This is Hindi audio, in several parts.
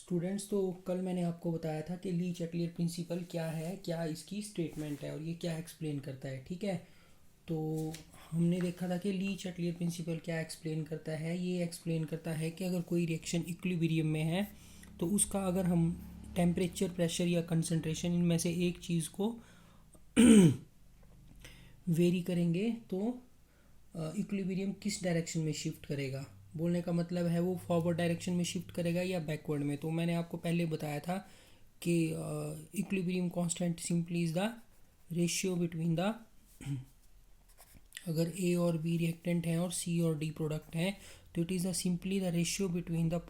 स्टूडेंट्स, तो कल मैंने आपको बताया था कि ली चैटलियर प्रिंसिपल क्या है, क्या इसकी स्टेटमेंट है और ये क्या एक्सप्लेन करता है। ठीक है, तो हमने देखा था कि ली चैटलियर प्रिंसिपल क्या एक्सप्लेन करता है। ये एक्सप्लेन करता है कि अगर कोई रिएक्शन इक्विलिब्रियम में है तो उसका अगर हम टेम्परेचर, प्रेशर या कंसंट्रेशन इनमें से एक चीज़ को वेरी करेंगे तो इक्विलिब्रियम किस डायरेक्शन में शिफ्ट करेगा। बोलने का मतलब है वो फॉरवर्ड डायरेक्शन में शिफ्ट करेगा या बैकवर्ड में। तो मैंने आपको पहले बताया था कि equilibrium constant simply is the ratio between the अगर ए और बी रिएक्टेंट हैं और सी और डी प्रोडक्ट हैं तो it is the simply the ratio between the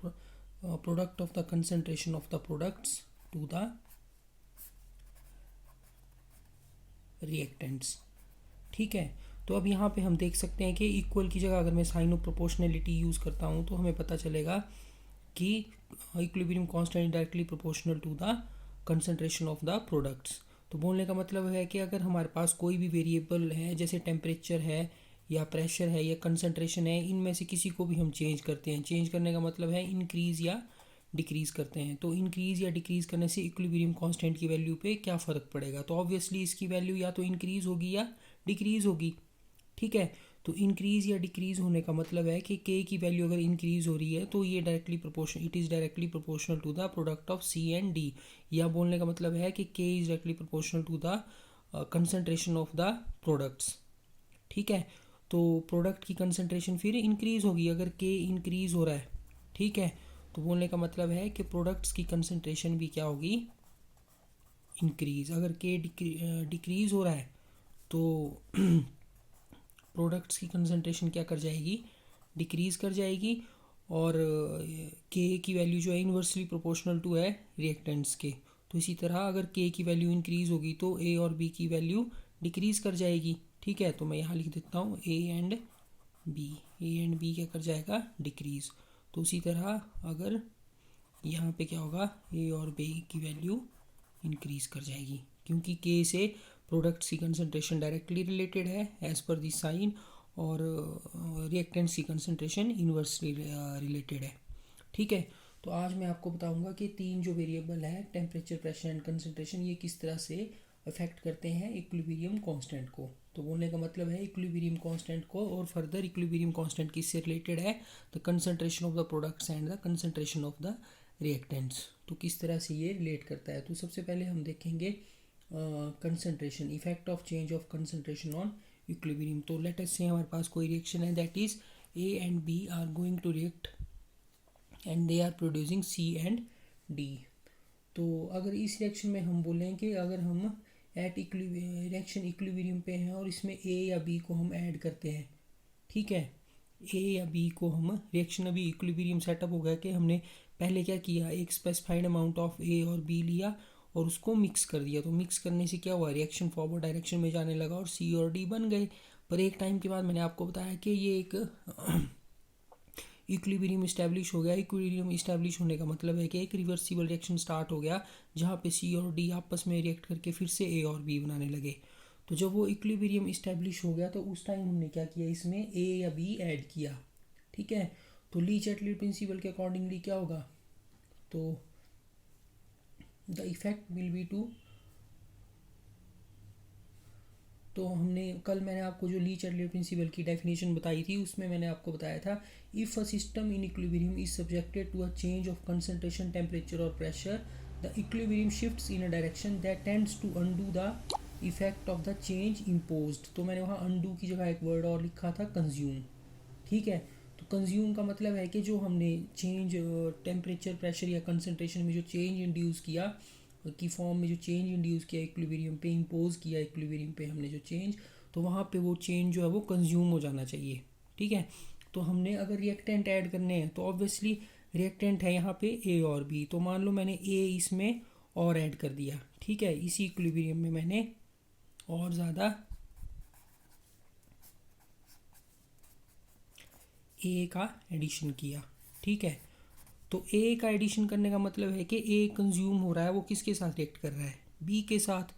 product of the concentration of the products to the reactants. ठीक है, तो अब यहाँ पे हम देख सकते हैं कि इक्वल की जगह अगर मैं साइन ऑफ प्रोपोर्शनलिटी यूज़ करता हूँ तो हमें पता चलेगा कि equilibrium constant directly proportional to the concentration of the products. तो बोलने का मतलब है कि अगर हमारे पास कोई भी वेरिएबल है, जैसे टेम्परेचर है या प्रेशर है या कंसंट्रेशन है, इनमें से किसी को भी हम चेंज करते हैं। चेंज करने का मतलब है इंक्रीज़ या डिक्रीज़ करते हैं। तो इंक्रीज़ या डिक्रीज़ करने से इक्विलिब्रियम कांस्टेंट की वैल्यू पे क्या फ़र्क पड़ेगा। तो ऑब्वियसली इसकी वैल्यू या तो इंक्रीज़ होगी या डिक्रीज़ होगी। ठीक है, तो इंक्रीज़ या डिक्रीज़ होने का मतलब है कि के की वैल्यू अगर इंक्रीज़ हो रही है तो ये directly proportion it is directly proportional to the product of C and D. या बोलने का मतलब है कि K is directly proportional to the concentration of the products. ठीक है, तो प्रोडक्ट की कंसंट्रेशन फिर इंक्रीज़ होगी अगर के इंक्रीज़ हो रहा है। ठीक है, तो बोलने का मतलब है कि प्रोडक्ट्स की कंसंट्रेशन भी क्या होगी, इंक्रीज़। अगर के डिक्रीज़ हो रहा है तो प्रोडक्ट्स की कंसंट्रेशन क्या कर जाएगी, डिक्रीज़ कर जाएगी। और के की वैल्यू जो है इन्वर्सली प्रोपोर्शनल टू है रिएक्टेंट्स के। तो इसी तरह अगर के की वैल्यू इंक्रीज़ होगी तो ए और बी की वैल्यू डिक्रीज़ कर जाएगी। ठीक है, तो मैं यहाँ लिख देता हूँ ए एंड बी क्या कर जाएगा, डिक्रीज़। तो उसी तरह अगर यहाँ पे क्या होगा, ए और बी की वैल्यू इंक्रीज़ कर जाएगी क्योंकि के से प्रोडक्ट्स की कंसंट्रेशन डायरेक्टली रिलेटेड है एज़ पर दी साइन, और रिएक्टेंट्स की कंसंट्रेशन इन्वर्सली रिलेटेड है। ठीक है, तो आज मैं आपको बताऊंगा कि तीन जो वेरिएबल है टेम्परेचर, प्रेशर एंड कंसंट्रेशन, ये किस तरह से अफेक्ट करते हैं इक्विलिब्रियम कांस्टेंट को। तो बोलने का मतलब है इक्विलिब्रियम कांस्टेंट को, और फर्दर इक्विलिब्रियम कांस्टेंट किससे रिलेटेड है, the concentration of the products and the concentration of the reactants. तो किस तरह से ये रिलेट करता है। तो सबसे पहले हम देखेंगे concentration, effect of change of concentration on equilibrium. तो लेट अस से हमारे पास कोई रिएक्शन है that is A and B are going to react and they are producing C and D. तो अगर इस रिएक्शन में हम बोलें कि अगर हम एट रिएक्शन इक्विलिब्रियम पे हैं और इसमें ए या बी को हम ऐड करते हैं। ठीक है, ए या बी को हम रिएक्शन अभी इक्विलिब्रियम सेटअप हो गया कि हमने पहले क्या किया, एक स्पेसिफाइड अमाउंट ऑफ ए और बी लिया और उसको मिक्स कर दिया। तो मिक्स करने से क्या हुआ, रिएक्शन फॉरवर्ड डायरेक्शन में जाने लगा और सी और डी बन गए। पर एक टाइम के बाद मैंने आपको बताया कि ये एक इक्विलिब्रियम इस्टेब्लिश हो गया। इक्विलिब्रियम इस्टेब्लिश होने का मतलब है कि एक रिवर्सिबल रिएक्शन स्टार्ट हो गया जहाँ पे सी और डी आपस में रिएक्ट करके फिर से ए और बी बनाने लगे। तो जब वो इक्विलिब्रियम इस्टेब्लिश हो गया तो उस टाइम हमने क्या किया, इसमें ए या बी ऐड किया। ठीक है, तो ली चैटलियर प्रिंसिपल के अकॉर्डिंगली क्या होगा, तो the effect will be two, तो हमने कल मैंने आपको जो ली चैटलियर प्रिंसिपल की डेफिनेशन बताई थी उसमें मैंने आपको बताया था, if a system in equilibrium is subjected to a change of concentration, temperature और pressure, the equilibrium shifts in a direction that tends to undo the effect of the change imposed. तो मैंने वहाँ अंडू की जगह एक वर्ड और लिखा था, कंज्यूम। ठीक है, तो कंज्यूम का मतलब है कि जो हमने चेंज टेम्परेचर, प्रेशर या कंसंट्रेशन में जो चेंज इंड्यूस किया की फॉर्म में जो चेंज इंड्यूस किया इक्विलिब्रियम पे, इम्पोज किया इक्विलिब्रियम पे हमने जो चेंज, तो वहाँ पे वो चेंज जो है वो कंज्यूम हो जाना चाहिए। ठीक है, तो हमने अगर रिएक्टेंट ऐड करने हैं तो ऑब्वियसली रिएक्टेंट है यहाँ पे ए और बी। तो मान लो मैंने ए इसमें और ऐड कर दिया। ठीक है, इसी इक्विलिब्रियम में मैंने और ज़्यादा ए का एडिशन किया। ठीक है, तो ए का एडिशन करने का मतलब है कि ए कंज्यूम हो रहा है, वो किसके साथ रिएक्ट कर रहा है, बी के साथ।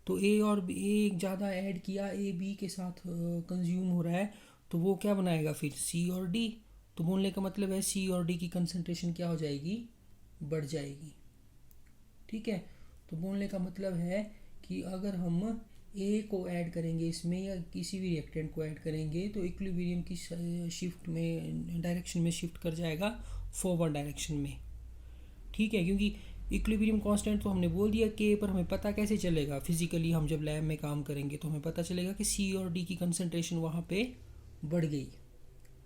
तो ए और ए ज़्यादा ऐड किया, ए बी के साथ कंज्यूम हो रहा है, तो वो क्या बनाएगा फिर, सी और डी। तो बोलने का मतलब है सी और डी की कंसंट्रेशन क्या हो जाएगी, बढ़ जाएगी। ठीक है, तो बोलने का मतलब है कि अगर हम ए को ऐड करेंगे इसमें या किसी भी रिएक्टेंट को ऐड करेंगे तो इक्विलिब्रियम की शिफ्ट में डायरेक्शन में शिफ्ट कर जाएगा फॉरवर्ड डायरेक्शन में। ठीक है, क्योंकि इक्विलिब्रियम कांस्टेंट तो हमने बोल दिया के, पर हमें पता कैसे चलेगा फिजिकली, हम जब लैब में काम करेंगे तो हमें पता चलेगा कि सी और डी की कंसंट्रेशन वहाँ पे बढ़ गई।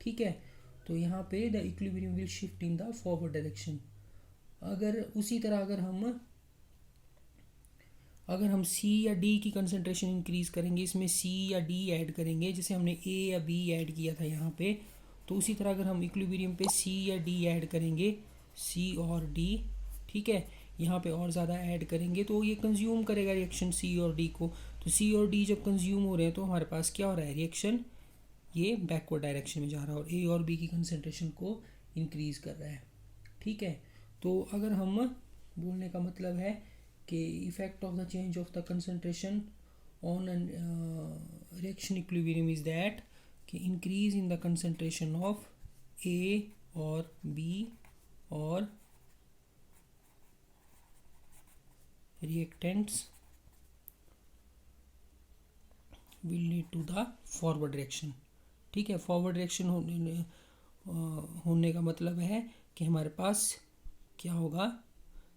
ठीक है, तो यहाँ पे the equilibrium will shift in the forward direction. अगर उसी तरह अगर हम सी या डी की कंसंट्रेशन इंक्रीज़ करेंगे, इसमें सी या डी ऐड करेंगे जैसे हमने ए या बी ऐड किया था यहाँ पे, तो उसी तरह अगर हम इक्विलिब्रियम पे सी या डी ऐड करेंगे, सी और डी, ठीक है, यहाँ पे और ज़्यादा ऐड करेंगे तो ये कंज्यूम करेगा रिएक्शन सी और डी को। तो सी और डी जब कंज्यूम हो रहे हैं तो हमारे पास क्या हो रहा है, रिएक्शन ये बैकवर्ड डायरेक्शन में जा रहा है और ए और बी की कंसंट्रेशन को इंक्रीज़ कर रहा है। ठीक है, तो अगर हम बोलने का मतलब है कि effect of the change of the concentration on reaction equilibrium is that कि increase in the concentration of A और बी और reactants will lead to the forward direction। ठीक है, फॉरवर्ड डायरेक्शन होने का मतलब है कि हमारे पास क्या होगा,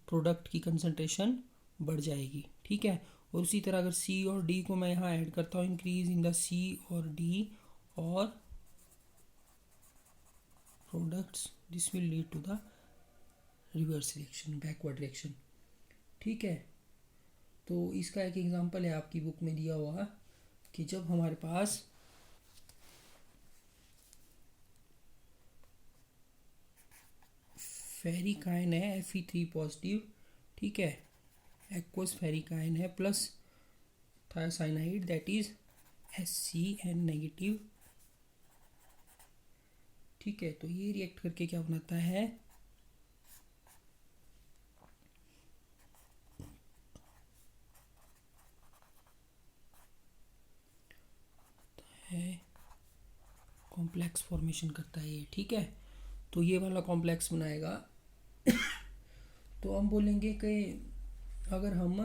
प्रोडक्ट की कंसंट्रेशन बढ़ जाएगी। ठीक है, और उसी तरह अगर सी और डी को मैं यहाँ ऐड करता हूँ, इंक्रीज इन द सी और डी और products, this will lead to the reverse reaction, backward reaction. ठीक है, तो इसका एक एग्जांपल है आपकी बुक में दिया हुआ कि जब हमारे पास फेरिक आयन है Fe3 पॉजिटिव, ठीक है, एक्वस फेरिक आयन है plus thiocyanide that is SCN negative. ठीक है, तो ये रिएक्ट करके क्या बनाता है, कॉम्प्लेक्स फॉर्मेशन करता है ये। ठीक है, तो ये वाला कॉम्प्लेक्स बनाएगा। तो हम बोलेंगे कि अगर हम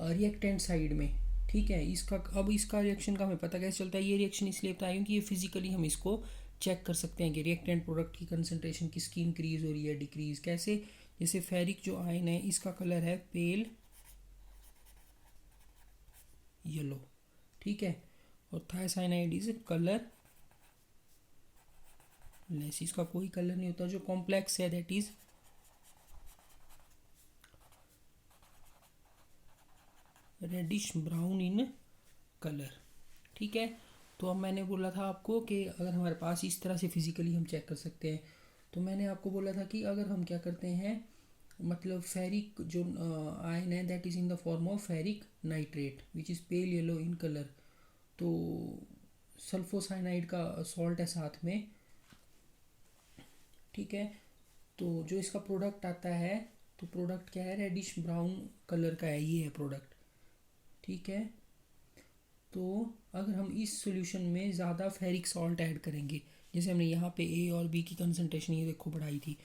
रिएक्टेंट साइड में, ठीक है, इसका रिएक्शन का हमें पता कैसे चलता है, ये रिएक्शन इसलिए बताया क्योंकि ये फिजिकली हम इसको चेक कर सकते हैं कि रिएक्टेंट प्रोडक्ट की कंसंट्रेशन किसकी इंक्रीज हो रही है, डिक्रीज। कैसे, जैसे फेरिक जो आयन है इसका कलर है पेल येलो, ठीक है, और थायोसाइनाइड इज कलर लेस, इसका कोई कलर नहीं होता। जो कॉम्प्लेक्स है that is reddish brown in colour. ठीक है, तो अब मैंने बोला था आपको कि अगर हमारे पास इस तरह से फिजिकली हम चेक कर सकते हैं, तो मैंने आपको बोला था कि अगर हम क्या करते हैं, मतलब फेरिक जो आयन है that is in the form of ferric nitrate which is pale yellow in colour. तो सल्फोसाइनाइड का सॉल्ट है साथ में। ठीक है, तो जो इसका प्रोडक्ट आता है, तो प्रोडक्ट क्या है, रेडिश ब्राउन कलर का है, ये है प्रोडक्ट। ठीक है, तो अगर हम इस सॉल्यूशन में ज़्यादा फेरिक सॉल्ट ऐड करेंगे, जैसे हमने यहाँ पे ए और बी की कंसंट्रेशन ये देखो बढ़ाई थी,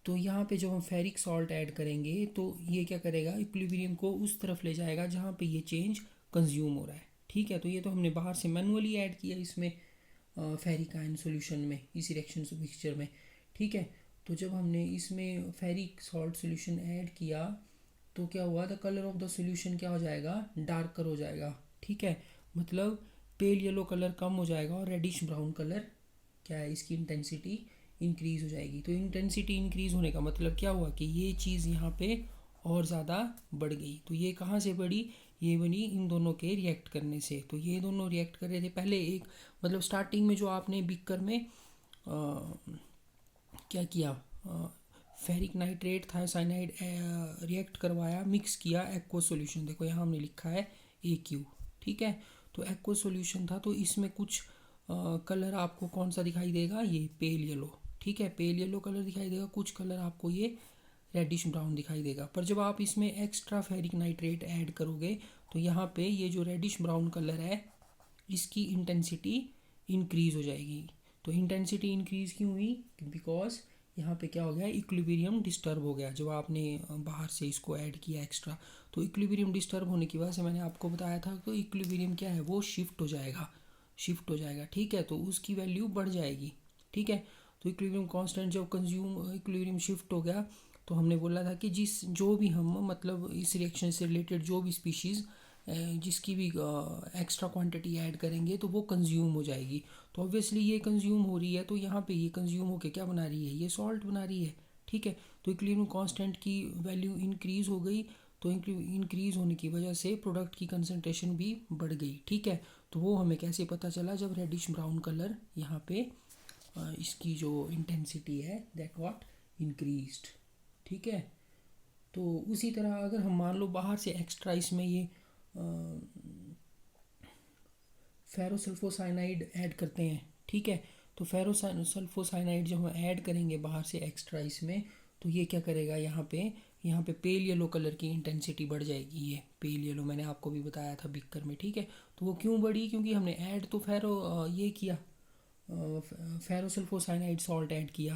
तो यहाँ पे जब हम फेरिक सॉल्ट ऐड करेंगे तो ये क्या करेगा, इक्विलिब्रियम को उस तरफ ले जाएगा जहाँ पे ये चेंज कंज्यूम हो रहा है। ठीक है, तो ये तो हमने बाहर से मैनुअली ऐड किया इसमें फेरिक आयन सॉल्यूशन में, इस रिएक्शन मिक्सचर में। ठीक है, तो जब हमने इसमें फेरिक सॉल्ट सॉल्यूशन ऐड किया तो क्या हुआ, the colour of the solution क्या हो जाएगा, डार्कर हो जाएगा। ठीक है, मतलब पेल येलो कलर कम हो जाएगा और रेडिश ब्राउन कलर क्या है, इसकी इंटेंसिटी इंक्रीज़ हो जाएगी। तो इंटेंसिटी इंक्रीज़ होने का मतलब क्या हुआ कि ये चीज़ यहाँ पे और ज़्यादा बढ़ गई। तो ये कहाँ से बढ़ी, ये बनी इन दोनों के रिएक्ट करने से। तो ये दोनों रिएक्ट कर रहे थे पहले, एक मतलब स्टार्टिंग में जो आपने बीकर में क्या किया, फेरिक नाइट्रेट थायोसाइनाइड रिएक्ट करवाया, मिक्स किया एक्वस सॉल्यूशन, देखो यहाँ हमने लिखा है AQ। ठीक है, तो एक्वस सॉल्यूशन था, तो इसमें कुछ कलर आपको कौन सा दिखाई देगा, ये पेल येलो। ठीक है, पेल येलो कलर दिखाई देगा, कुछ कलर आपको ये रेडिश ब्राउन दिखाई देगा। पर जब आप इसमें एक्स्ट्रा फेरिक नाइट्रेट ऐड करोगे तो यहाँ पे ये जो रेडिश ब्राउन कलर है इसकी इंटेंसिटी इंक्रीज़ हो जाएगी। तो इंटेंसिटी इंक्रीज़ क्यों हुई, बिकॉज यहाँ पे क्या हो गया, इक्विलिब्रियम डिस्टर्ब हो गया जब आपने बाहर से इसको ऐड किया एक्स्ट्रा। तो इक्विलिब्रियम डिस्टर्ब होने की वजह से मैंने आपको बताया था तो इक्विलिब्रियम क्या है, वो शिफ्ट हो जाएगा, शिफ्ट हो जाएगा, ठीक है। तो उसकी वैल्यू बढ़ जाएगी, ठीक है। तो इक्विलिब्रियम कांस्टेंट जब कंज्यूम इक्विलिब्रियम शिफ्ट हो गया तो हमने बोला था कि जो भी हम मतलब इस रिएक्शन से रिलेटेड जो भी स्पीशीज़ जिसकी भी एक्स्ट्रा क्वांटिटी ऐड करेंगे तो वो कंज्यूम हो जाएगी। तो ऑब्वियसली ये कंज्यूम हो रही है, तो यहाँ पे ये कंज्यूम होके क्या बना रही है, ये सॉल्ट बना रही है, ठीक है। तो इक्विलिब्रियम कांस्टेंट की वैल्यू इंक्रीज़ हो गई, तो इंक्रीज़ होने की वजह से प्रोडक्ट की कंसनट्रेशन भी बढ़ गई, ठीक है। तो वो हमें कैसे पता चला, जब रेडिश ब्राउन कलर यहाँ पे इसकी जो इंटेंसिटी है दैट व्हाट इंक्रीज्ड, ठीक है। तो उसी तरह अगर हम मान लो बाहर से एक्स्ट्रा इसमें ये फेरोसल्फोसाइनाइड ऐड करते हैं, ठीक है। तो फेरोसल्फोसाइनाइड जब हम ऐड करेंगे बाहर से एक्स्ट्रा इसमें, तो ये क्या करेगा, यहाँ पे पेल येलो कलर की इंटेंसिटी बढ़ जाएगी। ये पेल येलो मैंने आपको भी बताया था बिक्कर में, ठीक है। तो वो क्यों बढ़ी, क्योंकि हमने ऐड तो ये किया, फेरोसल्फोसाइनाइड सॉल्ट ऐड किया,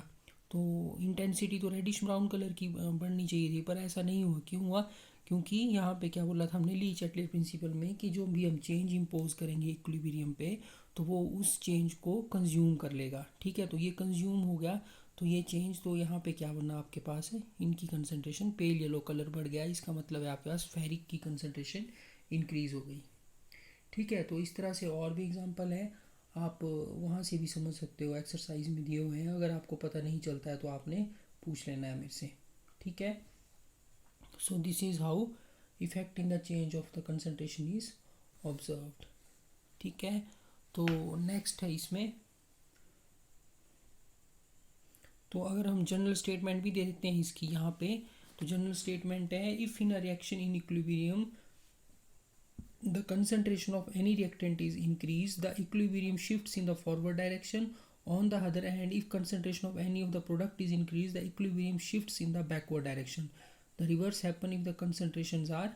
तो इंटेंसिटी तो रेडिश ब्राउन कलर की बढ़नी चाहिए थी, पर ऐसा नहीं हुआ। क्यों हुआ, क्योंकि यहाँ पे क्या बोला था हमने ली चैटले प्रिंसिपल में कि जो भी हम चेंज इम्पोज करेंगे इक्विलिब्रियम पे तो वो उस चेंज को कंज्यूम कर लेगा, ठीक है। तो ये कंज्यूम हो गया, तो ये चेंज, तो यहाँ पे क्या बना आपके पास है, इनकी कंसनट्रेशन पेल येलो कलर बढ़ गया, इसका मतलब है आपके पास फेरिक की कंसनट्रेशन इंक्रीज हो गई, ठीक है। तो इस तरह से और भी एग्जांपल है, आप वहाँ से भी समझ सकते हो, एक्सरसाइज में दिए हुए हैं, अगर आपको पता नहीं चलता है तो आपने पूछ लेना है मेरे से, ठीक है। So this is how effect in the change of the concentration is observed, ठीक है। तो नेक्स्ट है इसमें, तो अगर हम जनरल स्टेटमेंट भी दे देते हैं इसकी यहाँ पे, तो जनरल स्टेटमेंट है, if in a reaction in equilibrium the concentration of any reactant is increased, the equilibrium shifts in the forward direction. On the other hand, if concentration of any of the product is increased, the equilibrium shifts in the backward direction. The reverse happen if the concentrations are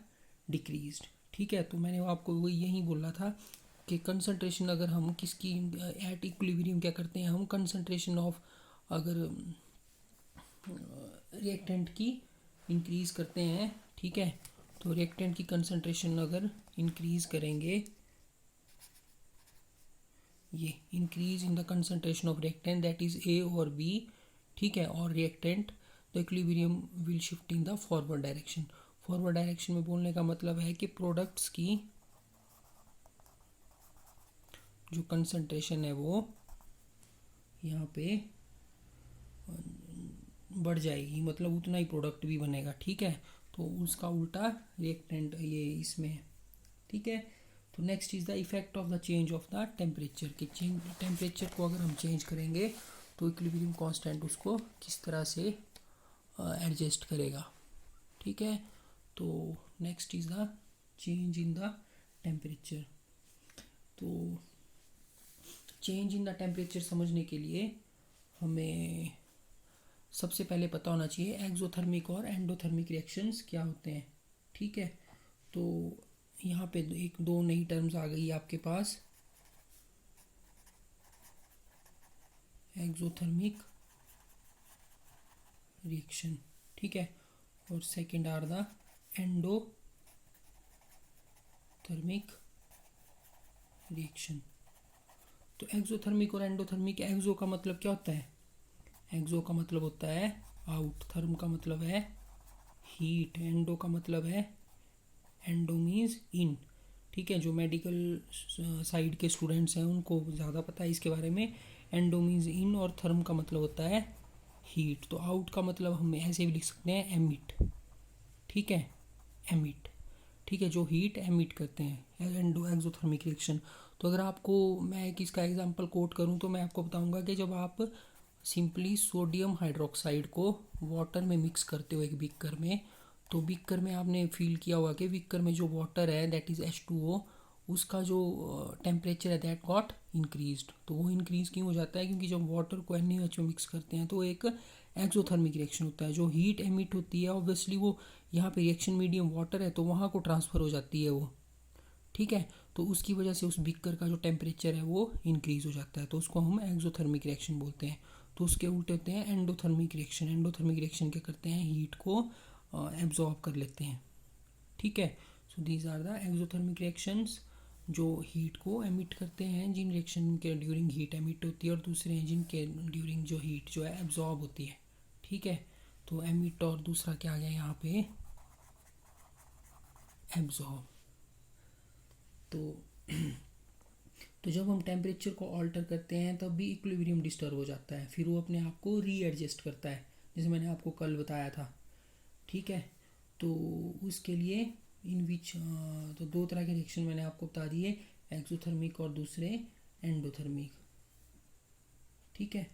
decreased, ठीक है। तो मैंने आपको वही यही बोला था कि कंसनट्रेशन अगर हम किसकी एट इक्विलिब्रियम क्या करते हैं, हम कंसनट्रेशन ऑफ अगर रिएक्टेंट की इंक्रीज़ करते हैं, ठीक है। तो रिएक्टेंट की कंसनट्रेशन अगर इंक्रीज करेंगे, ये increase in the concentration of reactant that is ए और बी, ठीक है, और reactant the equilibrium will shift in the forward direction. Forward direction में बोलने का मतलब है कि प्रोडक्ट्स की जो कंसनट्रेशन है वो यहाँ पे बढ़ जाएगी, मतलब उतना ही प्रोडक्ट भी बनेगा, ठीक है। तो उसका उल्टा रिएक्टेंट ये इसमें है, ठीक है। तो next is the effect of the change of the temperature, कि चेंज टेम्परेचर को अगर हम चेंज करेंगे तो इक्विलिब्रियम कांस्टेंट उसको किस तरह से एडजस्ट करेगा, ठीक है। तो next is the change in the temperature. तो चेंज इन द टेम्परेचर समझने के लिए हमें सबसे पहले पता होना चाहिए एक्सोथर्मिक और एंडोथर्मिक रिएक्शंस क्या होते हैं, ठीक है। तो यहाँ पे एक दो नई टर्म्स आ गई आपके पास, एक्सोथर्मिक रिएक्शन, ठीक है, और second are the endothermic reaction. तो एक्सोथर्मिक और एंडोथर्मिक, एक्सो का मतलब क्या होता है, एक्सो का मतलब होता है आउट, थर्म का मतलब है हीट, एंडो का मतलब है, एंडो मीन्स इन, ठीक है। जो मेडिकल साइड के स्टूडेंट्स हैं उनको ज़्यादा पता है इसके बारे में, एंडो मीन्स इन और थर्म का मतलब होता है हीट। तो आउट का मतलब हम ऐसे भी लिख सकते हैं एमिट, ठीक है, एमिट, ठीक है, जो हीट एमिट करते हैं, एंडो एक्सोथर्मिक रिएक्शन। तो अगर आपको मैं एक इसका एग्जांपल कोट करूं तो मैं आपको बताऊंगा कि जब आप सिंपली सोडियम हाइड्रोक्साइड को वाटर में मिक्स करते हो एक बीकर में, तो बीकर में आपने फील किया होगा कि बीकर में जो वाटर है दैट इज़ H2O, उसका जो टेम्परेचर है दैट गॉट इंक्रीज्ड। तो वो इंक्रीज़ क्यों हो जाता है, क्योंकि जब वाटर को NaOH में मिक्स करते हैं तो एक एक्सोथर्मिक रिएक्शन होता है, जो हीट एमिट होती है ऑब्वियसली वो यहाँ पे रिएक्शन मीडियम वाटर है तो वहाँ को ट्रांसफ़र हो जाती है वो, ठीक है। तो उसकी वजह से उस बीकर का जो टेम्परेचर है वो इंक्रीज़ हो जाता है, तो उसको हम एक्सोथर्मिक रिएक्शन बोलते हैं। तो उसके उल्टे होते हैं एंडोथर्मिक रिएक्शन। एंडोथर्मिक रिएक्शन क्या करते हैं, हीट को एब्जॉर्ब कर लेते हैं, ठीक है। So these are the exothermic reactions, जो हीट को एमिट करते हैं, जिन रिएक्शन के ड्यूरिंग हीट एमिट होती है, और दूसरे हैं जिनके ड्यूरिंग जो हीट जो है एब्जॉर्ब होती है, ठीक है। तो एमिट और दूसरा क्या आ गया यहाँ पे, एब्जॉर्ब। तो जब हम टेम्परेचर को ऑल्टर करते हैं तब भी इक्विलिब्रियम डिस्टर्ब हो जाता है, फिर वो अपने आप को रीएडजस्ट करता है, जैसे मैंने आपको कल बताया था, ठीक है। तो उसके लिए इन विच तो दो तरह के रिएक्शन मैंने आपको बता दिए, एक्सोथर्मिक और दूसरे एंडोथर्मिक, ठीक है।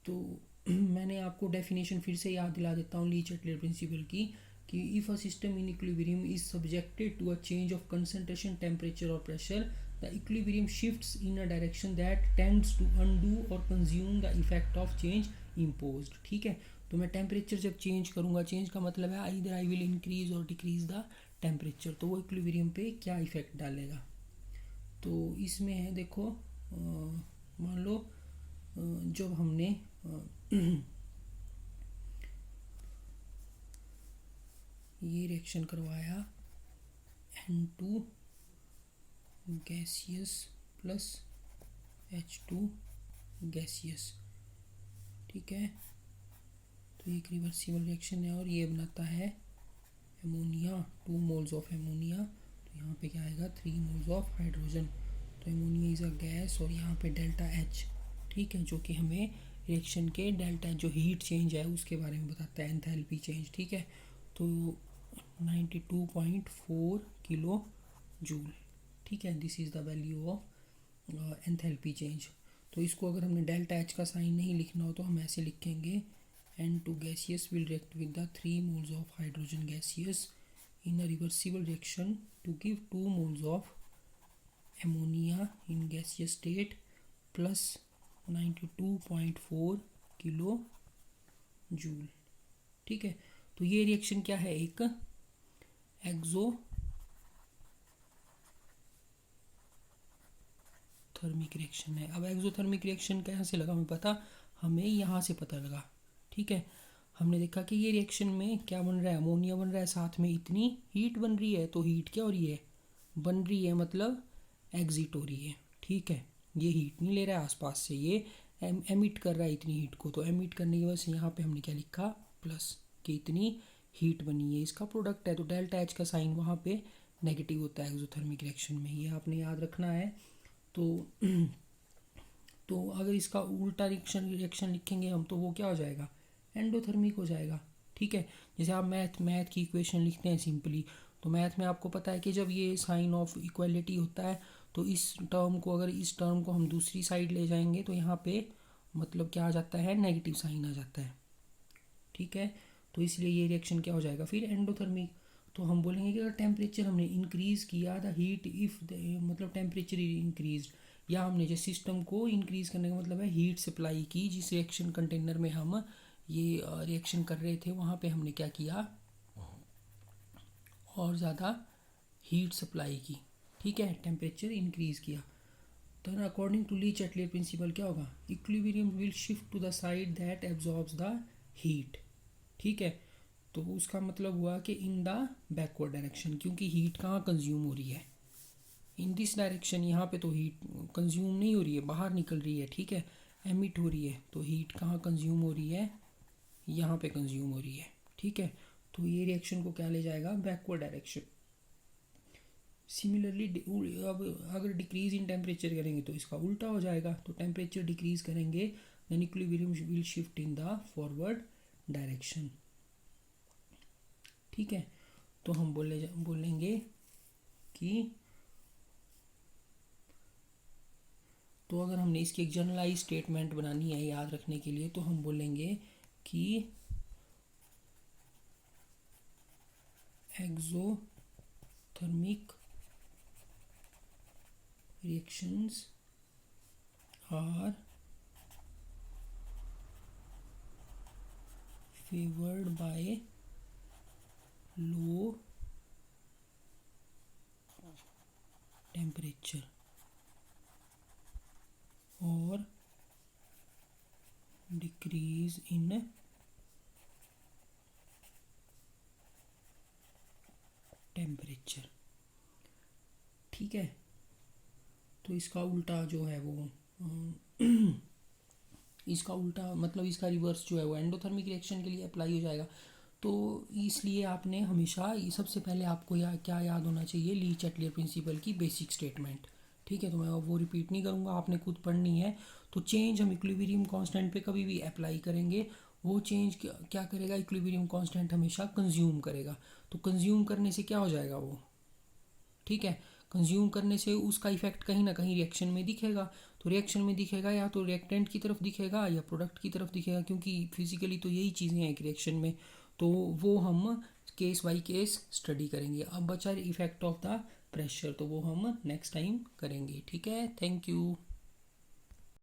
तो मैंने आपको डेफिनेशन फिर से याद दिला देता हूँ ली-चैटलर प्रिंसिपल की, कि if a system in equilibrium is subjected to a change of concentration, temperature और pressure, the equilibrium shifts in a direction that tends to undo और consume the effect of change imposed, ठीक है। तो मैं टेम्परेचर जब चेंज करूँगा, चेंज का मतलब है आइदर आई विल इंक्रीज और डिक्रीज द टेम्परेचर, तो वो इक्विलिब्रियम पे क्या इफेक्ट डालेगा। तो इसमें है देखो, मान लो जब हमने ये रिएक्शन करवाया N2 gaseous plus H2 gaseous, ठीक है। तो ये एक रिवर्सिबल रिएक्शन है और ये बनाता है एमोनिया, 2 मोल्स ऑफ एमोनिया। तो यहाँ पे क्या आएगा, 3 मोल्स ऑफ हाइड्रोजन। तो एमोनिया इज़ अ गैस और यहाँ पे डेल्टा H, ठीक है, जो कि हमें रिएक्शन के डेल्टा जो हीट चेंज है उसके बारे में बताता है, एंथैल्पी चेंज, ठीक है। तो 92.4 किलो जूल, ठीक है, this is the value of enthalpy change. तो इसको अगर हमने डेल्टा एच का साइन नहीं लिखना हो तो हम ऐसे लिखेंगे, N2 gaseous will react with the 3 moles of hydrogen gaseous in a reversible reaction to give 2 moles of ammonia in gaseous state plus 92.4 kilo joule, ठीक है। तो ये रिएक्शन क्या है, एक एक्सोथर्मिक रिएक्शन है। अब एक्सोथर्मिक रिएक्शन कहाँ से लगा हमें पता, हमें यहाँ से पता लगा, ठीक है। हमने देखा कि ये रिएक्शन में क्या बन रहा है, अमोनिया बन रहा है, साथ में इतनी हीट बन रही है, तो हीट क्या हो रही है, बन रही है, मतलब एग्जिट हो रही है, ठीक है। ये हीट नहीं ले रहा है आसपास से, ये एमिट कर रहा है इतनी हीट को। तो एमिट करने की वजह से यहाँ पे हमने क्या लिखा, प्लस, कि इतनी हीट बनी है, इसका प्रोडक्ट है। तो डेल्टा एच का साइन वहाँ पे नेगेटिव होता है एक्सोथर्मिक रिएक्शन में, ये आपने याद रखना है। तो अगर इसका उल्टा रिएक्शन लिखेंगे हम, तो वो क्या हो जाएगा, एंडोथर्मिक हो जाएगा, ठीक है। जैसे आप मैथ की इक्वेशन लिखते हैं सिंपली, तो मैथ में आपको पता है कि जब ये साइन ऑफ इक्वलिटी होता है, तो इस टर्म को, अगर इस टर्म को हम दूसरी साइड ले जाएंगे तो यहाँ पे मतलब क्या आ जाता है, नेगेटिव साइन आ जाता है, ठीक है। तो इसलिए ये रिएक्शन क्या हो जाएगा फिर, एंडोथर्मिक। तो हम बोलेंगे कि अगर टेम्परेचर हमने इंक्रीज़ किया, द हीट इफ़ मतलब टेम्परेचर इंक्रीज, या हमने जो सिस्टम को इंक्रीज़ करने का मतलब है हीट सप्लाई की, जिस रिएक्शन कंटेनर में हम ये रिएक्शन कर रहे थे वहाँ पे हमने क्या किया, और ज़्यादा हीट सप्लाई की, ठीक है, टेम्परेचर इंक्रीज़ किया। तो अकॉर्डिंग टू ली-चैटलर प्रिंसिपल क्या होगा, equilibrium will shift to the side that absorbs the heat, ठीक है। तो उसका मतलब हुआ कि इन द बैकवर्ड डायरेक्शन, क्योंकि हीट कहाँ कंज्यूम हो रही है, इन दिस डायरेक्शन। यहाँ पे तो हीट कंज्यूम नहीं हो रही है, बाहर निकल रही है, ठीक है, एमिट हो रही है। तो हीट कहाँ कंज्यूम हो रही है, यहाँ पे कंज्यूम हो रही है, ठीक है। तो ये रिएक्शन को क्या ले जाएगा, बैकवर्ड डायरेक्शन। सिमिलरली अब अगर डिक्रीज इन टेम्परेचर करेंगे तो इसका उल्टा हो जाएगा, तो टेम्परेचर डिक्रीज करेंगे, then equilibrium will shift in the forward direction, ठीक है। तो हम बोलेंगे कि, तो अगर हमने इसकी एक जनरलाइज स्टेटमेंट बनानी है याद रखने के लिए, तो हम बोलेंगे कि exothermic reactions are favoured by low temperature और डिक्रीज इन टेम्परेचर। ठीक है, तो इसका उल्टा जो है वो इसका उल्टा मतलब इसका रिवर्स जो है वो एंडोथर्मिक रिएक्शन के लिए अप्लाई हो जाएगा। तो इसलिए आपने हमेशा सबसे पहले आपको क्या याद होना चाहिए, ली चैटलियर प्रिंसिपल की बेसिक स्टेटमेंट। ठीक है, तो मैं वो रिपीट नहीं करूँगा, आपने खुद पढ़नी है। तो चेंज हम इक्विलिब्रियम कांस्टेंट पे कभी भी अप्लाई करेंगे, वो चेंज क्या करेगा, इक्विलिब्रियम कांस्टेंट हमेशा कंज्यूम करेगा। तो कंज्यूम करने से क्या हो जाएगा वो, ठीक है, कंज्यूम करने से उसका इफेक्ट कहीं ना कहीं रिएक्शन में दिखेगा। तो रिएक्शन में दिखेगा या तो रिएक्टेंट की तरफ दिखेगा या प्रोडक्ट की तरफ दिखेगा, क्योंकि फिजिकली तो यही चीज़ें हैं एक रिएक्शन में। तो वो हम केस बाय केस स्टडी करेंगे। अब बचा इफेक्ट ऑफ द प्रेशर, तो वो हम नेक्स्ट टाइम करेंगे। ठीक है, थैंक यू।